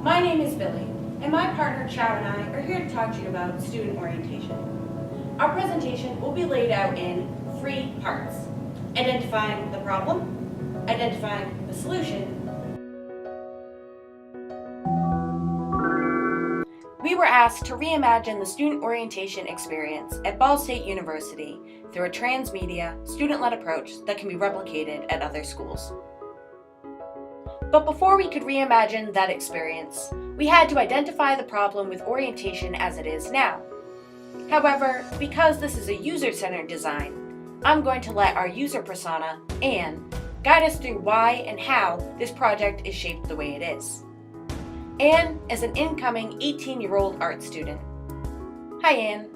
My name is Billi, and my partner Chao and I are here to talk to you about student orientation. Our presentation will be laid out in 3 parts: identifying the problem, identifying the solution. We were asked to reimagine the student orientation experience at Ball State University through a transmedia, student-led approach that can be replicated at other schools. But before we could reimagine that experience, we had to identify the problem with orientation as it is now. However, because this is a user-centered design, I'm going to let our user persona, Anne, guide us through why and how this project is shaped the way it is. Anne is an incoming 18-year-old art student. Hi, Anne.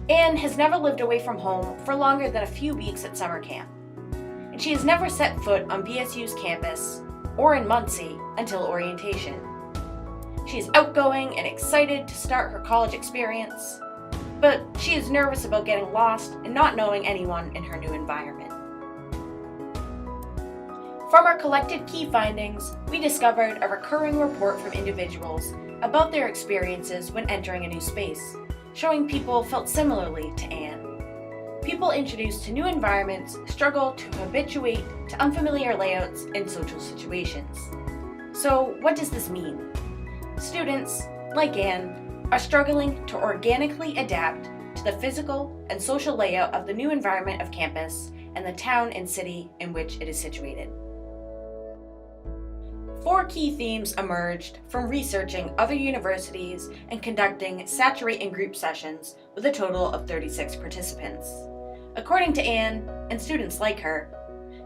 Anne has never lived away from home for longer than a few weeks at summer camp, and she has never set foot on BSU's campus or in Muncie until orientation. She is outgoing and excited to start her college experience, but she is nervous about getting lost and not knowing anyone in her new environment. From our collected key findings, we discovered a recurring report from individuals about their experiences when entering a new space, showing people felt similarly to Anne. People introduced to new environments struggle to habituate to unfamiliar layouts and social situations. So what does this mean? Students, like Anne, are struggling to organically adapt to the physical and social layout of the new environment of campus and the town and city in which it is situated. 4 key themes emerged from researching other universities and conducting saturate and group sessions with a total of 36 participants. According to Anne, and students like her,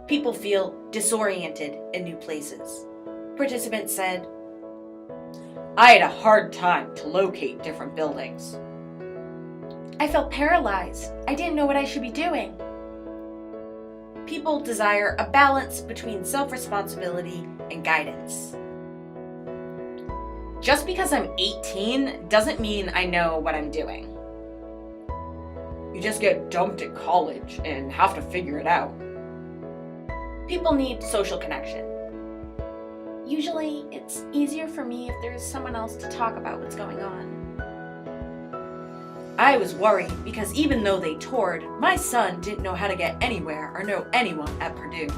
people feel disoriented in new places. Participants said, "I had a hard time to locate different buildings. I felt paralyzed. I didn't know what I should be doing." People desire a balance between self-responsibility and guidance. Just because I'm 18 doesn't mean I know what I'm doing. You just get dumped at college and have to figure it out. People need social connection. Usually, it's easier for me if there's someone else to talk about what's going on. I was worried because even though they toured, my son didn't know how to get anywhere or know anyone at Purdue.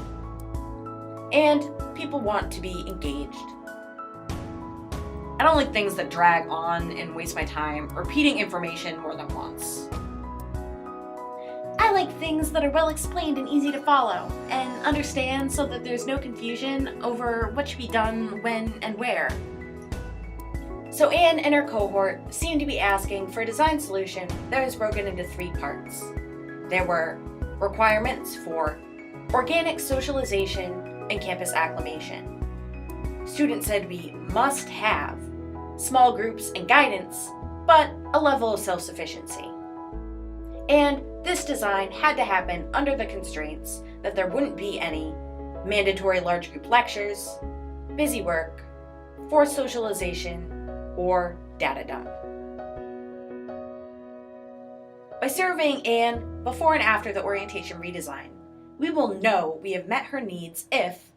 And people want to be engaged. I don't like things that drag on and waste my time repeating information more than once. I like things that are well explained and easy to follow and understand so that there's no confusion over what should be done, when, and where. So Anne and her cohort seemed to be asking for a design solution that was broken into 3 parts. There were requirements for organic socialization and campus acclimation. Students said we must have small groups and guidance, but a level of self-sufficiency. And this design had to happen under the constraints that there wouldn't be any mandatory large group lectures, busy work, forced socialization, or data dump. By surveying Anne before and after the orientation redesign, we will know we have met her needs if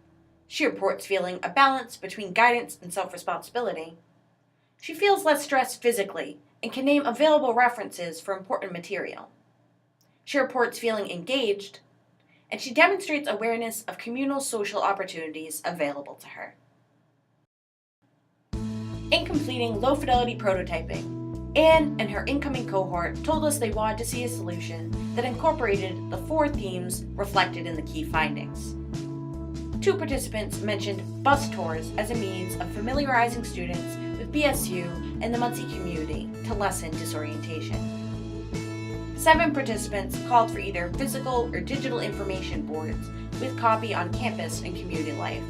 she reports feeling a balance between guidance and self-responsibility. She feels less stressed physically and can name available references for important material. She reports feeling engaged, and she demonstrates awareness of communal social opportunities available to her. In completing low-fidelity prototyping, Anne and her incoming cohort told us they wanted to see a solution that incorporated the 4 themes reflected in the key findings. 2 participants mentioned bus tours as a means of familiarizing students with BSU and the Muncie community to lessen disorientation. 7 participants called for either physical or digital information boards with copy on campus and community life.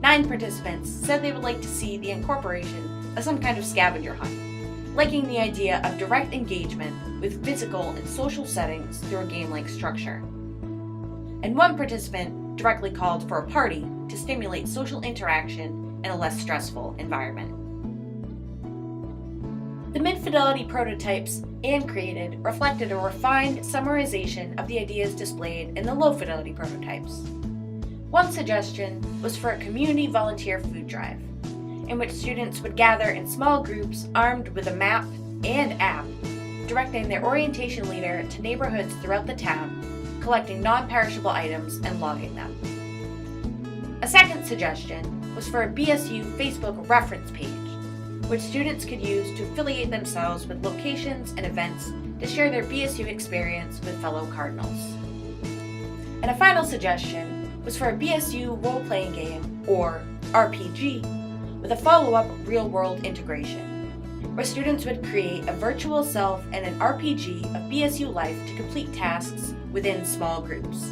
9 participants said they would like to see the incorporation of some kind of scavenger hunt, liking the idea of direct engagement with physical and social settings through a game-like structure. And 1 participant directly called for a party to stimulate social interaction in a less stressful environment. The mid-fidelity prototypes Anne created reflected a refined summarization of the ideas displayed in the low-fidelity prototypes. One suggestion was for a community volunteer food drive, in which students would gather in small groups armed with a map and app, directing their orientation leader to neighborhoods throughout the town, collecting non-perishable items and logging them. A second suggestion was for a BSU Facebook reference page, which students could use to affiliate themselves with locations and events to share their BSU experience with fellow Cardinals. And a final suggestion was for a BSU role-playing game, or RPG, with a follow-up real-world integration, where students would create a virtual self and an RPG of BSU life to complete tasks within small groups.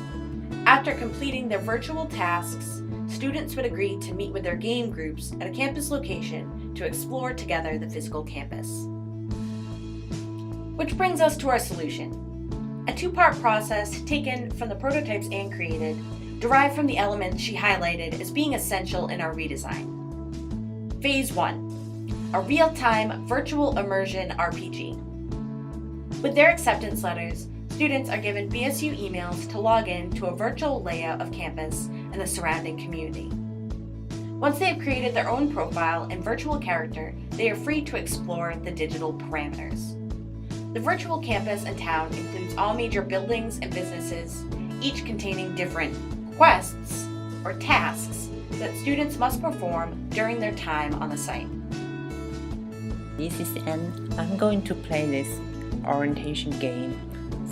After completing their virtual tasks, students would agree to meet with their game groups at a campus location to explore together the physical campus. Which brings us to our solution. A two-part process taken from the prototypes Anne created, derived from the elements she highlighted as being essential in our redesign. Phase 1. A real-time virtual immersion RPG. With their acceptance letters, students are given BSU emails to log in to a virtual layout of campus and the surrounding community. Once they have created their own profile and virtual character, they are free to explore the digital parameters. The virtual campus and town includes all major buildings and businesses, each containing different quests or tasks that students must perform during their time on the site. This is Anne. I'm going to play this orientation game.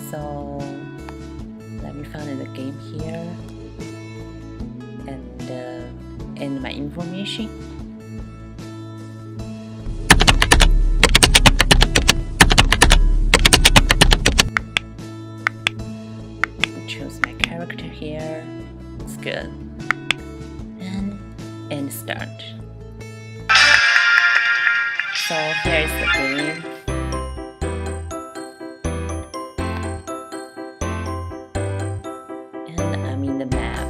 So let me find the game here and my information. Choose my character here. It's good. And start. So here is the game. And I'm in the map.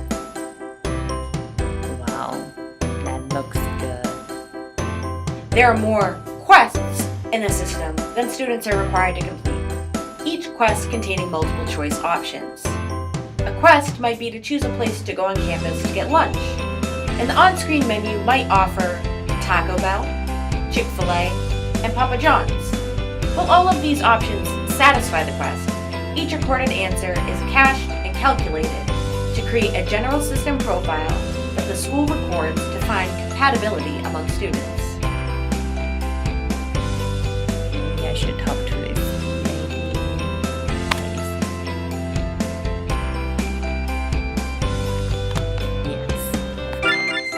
Wow, that looks good. There are more quests in the system than students are required to complete, each quest containing multiple choice options. A quest might be to choose a place to go on campus to get lunch, and the on-screen menu might offer Taco Bell, Chick-fil-A, and Papa John's. While all of these options satisfy the quest, each recorded answer is cached and calculated to create a general system profile that the school records to find compatibility among students. Maybe I should talk to this lady. Yes, of course.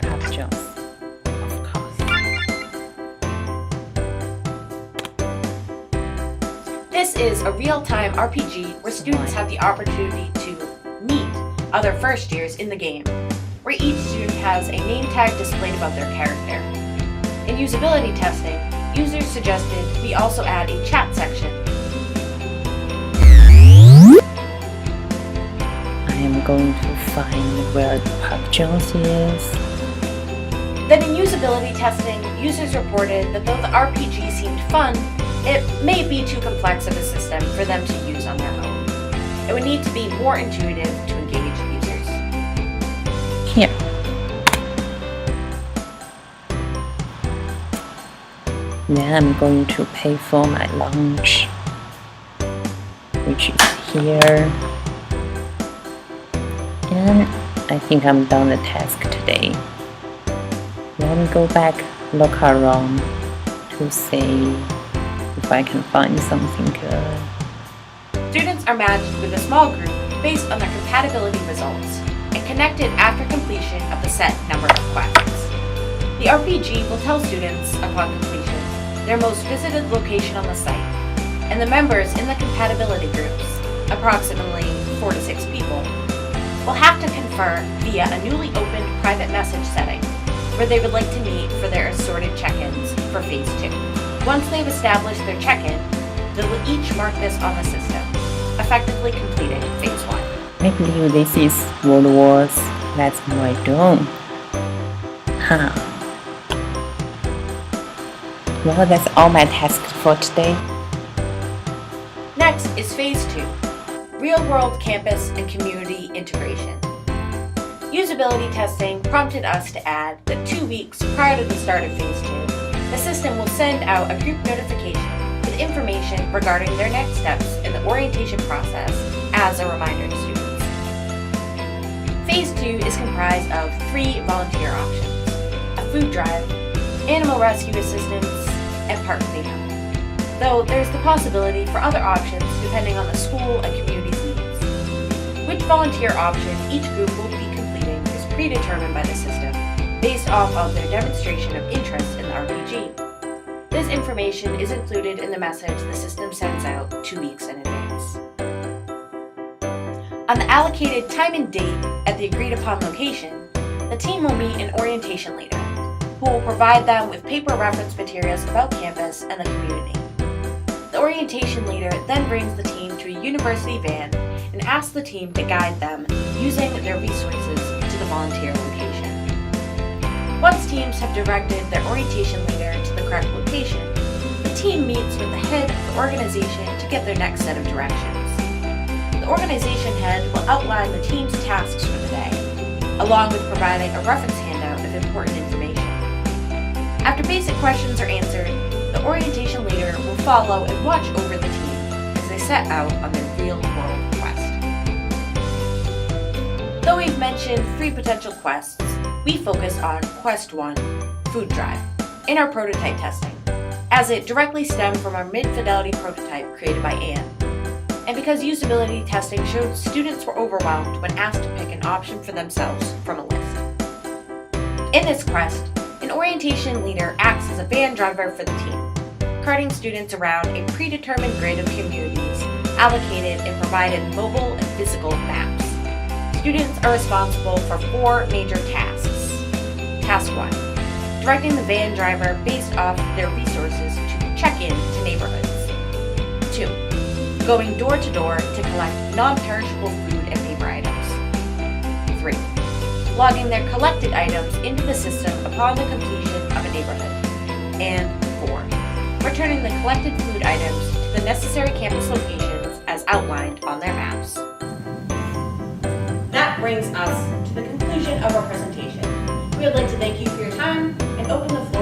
Papa John's, of course. This is a real-time RPG where students have the opportunity to meet other first years in the game, where each student has a name tag displayed above their character. In usability testing, users suggested we also add a chat section. I am going to find where Papa John's is. Then in usability testing, users reported that though the RPG seemed fun, it may be too complex of a system for them to use on their own. It would need to be more intuitive to engage users. Here. Then I'm going to pay for my lunch, which is here. And I think I'm done the task today. Let me go back, look around to see if I can find something good. Students are matched with a small group based on their compatibility results and connected after completion of the set number of quests. The RPG will tell students, upon completion, their most visited location on the site, and the members in the compatibility groups, approximately 4 to 6 people, will have to confer via a newly opened private message setting where they would like to meet for their assorted check-ins for Phase 2. Once they've established their check-in, they will each mark this on the system, effectively completing Phase 1. I believe this is World Wars. That's my dome. Huh. Well, that's all my tasks for today. Now Next is Phase 2, Real-World Campus and Community Integration. Usability testing prompted us to add that 2 weeks prior to the start of Phase 2, the system will send out a group notification with information regarding their next steps in the orientation process as a reminder to students. Phase 2 is comprised of 3 volunteer options: a food drive, animal rescue assistance, and park cleanup. Though there's the possibility for other options depending on the school and community's needs. Which volunteer option each group will be completing is predetermined by the system based off of their demonstration of interest in the RPG. This information is included in the message the system sends out 2 weeks in advance. On the allocated time and date at the agreed upon location, the team will meet an orientation leader who will provide them with paper reference materials about campus and the community. The orientation leader then brings the team to a university van and asks the team to guide them using their resources to the volunteer location. Once teams have directed their orientation leader to the correct location, the team meets with the head of the organization to get their next set of directions. The organization head will outline the team's tasks for the day, along with providing a reference handout of important information. After basic questions are answered, the orientation leader will follow and watch over the team as they set out on their real-world quest. Though we've mentioned 3 potential quests, we focus on Quest 1, Food Drive, in our prototype testing, as it directly stemmed from our mid-fidelity prototype created by Anne, and because usability testing showed students were overwhelmed when asked to pick an option for themselves from a list. In this quest, an orientation leader acts as a van driver for the team, carting students around a predetermined grid of communities allocated and provided mobile and physical maps. Students are responsible for 4 major tasks. Task 1, directing the van driver based off their resources to check in to neighborhoods. 2, going door to door to collect non-perishable food and paper items. 3, logging their collected items into the system upon the completion of a neighborhood. And 4, returning the collected food items to the necessary campus locations as outlined on their maps. That brings us to the conclusion of our presentation. We would like to thank you for your time and open the floor